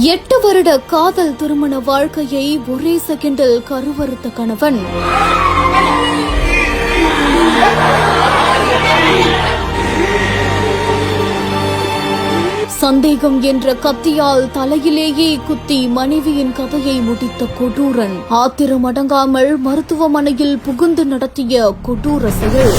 8 வருட காதல் திருமண வாழ்க்கையை ஒரே செகண்டில் கருவறுத்த கணவன். சந்தேகம் என்ற கத்தியால் தலையிலேயே குத்தி மனைவியின் கதையை முடித்த கொடூரன். ஆத்திரம் அடங்காமல் மருத்துவமனையில் புகுந்து நடத்திய கொடூர செயல்.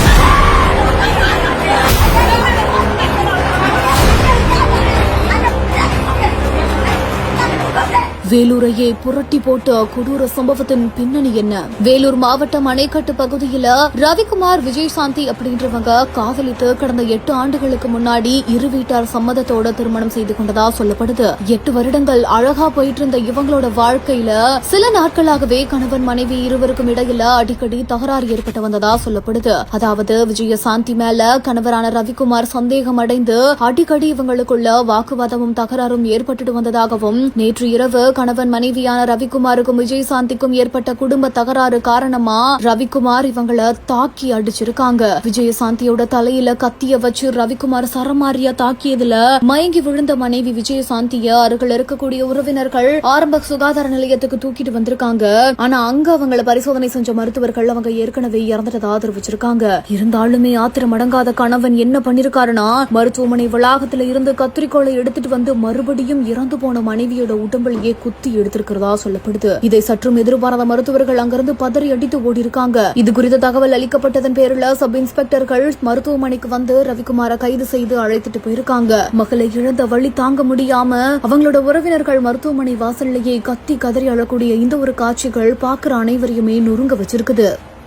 வேலூரையே புரட்டி போட்ட கொடூர சம்பவத்தின் பின்னணி என்ன? வேலூர் மாவட்டம் அணைக்கட்டு பகுதியில ரவிக்குமார் விஜயசாந்தி அப்படின்றவங்க காதலித்து கடந்த 8 ஆண்டுகளுக்கு முன்னாடி இரு வீட்டார் சம்மதத்தோட திருமணம் செய்து கொண்டதா சொல்லப்படுது. 8 வருடங்கள் அழகா போயிட்டு இருந்த இவங்களோட வாழ்க்கையில சில நாட்களாகவே கணவன் மனைவி இருவருக்கும் இடையில அடிக்கடி தகராறு ஏற்பட்டு வந்ததா சொல்லப்படுது. அதாவது விஜயசாந்தி மேல கணவரான ரவிக்குமார் சந்தேகம் அடைந்து அடிக்கடி இவங்களுக்குள்ள வாக்குவாதமும் தகராறும் ஏற்பட்டு வந்ததாகவும், நேற்று இரவு கணவன் மனைவியான ரவிக்குமாருக்கும் விஜயசாந்திக்கும் ஏற்பட்ட குடும்ப தகராறு காரணமா ரவிக்குமார் இவங்களை தாக்கி அடிச்சிருக்காங்க. விஜயசாந்தியோட தலையில கத்திய வச்சு ரவிக்குமார் சரமாரியா தாக்கியதுல மயங்கி விழுந்த மனைவி விஜயசாந்திய அருகில் இருக்கக்கூடிய உறவினர்கள் ஆரம்ப சுகாதார நிலையத்துக்கு தூக்கிட்டு வந்திருக்காங்க. ஆனா அங்க அவங்களை பரிசோதனை செஞ்ச மருத்துவர்கள் அவங்க ஏற்கனவே இறந்துட்டதா தெரிவிச்சிருக்காங்க. இருந்தாலுமே ஆத்திரம் அடங்காத கணவன் என்ன பண்ணிருக்காருன்னா, மருத்துவமனை வளாகத்துல இருந்து கத்திரிக்கோளை எடுத்துட்டு வந்து மறுபடியும் இறந்து போன மனைவியோட உடம்பிலேயே குத்தி எடுத்திருக்கிறதா சொல்லப்படுது. இதை சற்றும் எதிர்பாராத மருத்துவர்கள் அங்கிருந்து பதறி அடித்து ஓடி இருக்காங்க. இது குறித்த தகவல் அளிக்கப்பட்டதன் பேரில் சப் இன்ஸ்பெக்டர்கள் மருத்துவமனைக்கு வந்து ரவிக்குமாரை கைது செய்து அழைத்துட்டு போயிருக்காங்க. மகளை இழந்த வழி தாங்க முடியாம அவங்களோட உறவினர்கள் மருத்துவமனை வாசல்லையே கத்தி கதறி அழக்கூடிய இந்த ஒரு காட்சிகள் பாக்குற அனைவரையுமே நொறுங்க வச்சிருக்குது.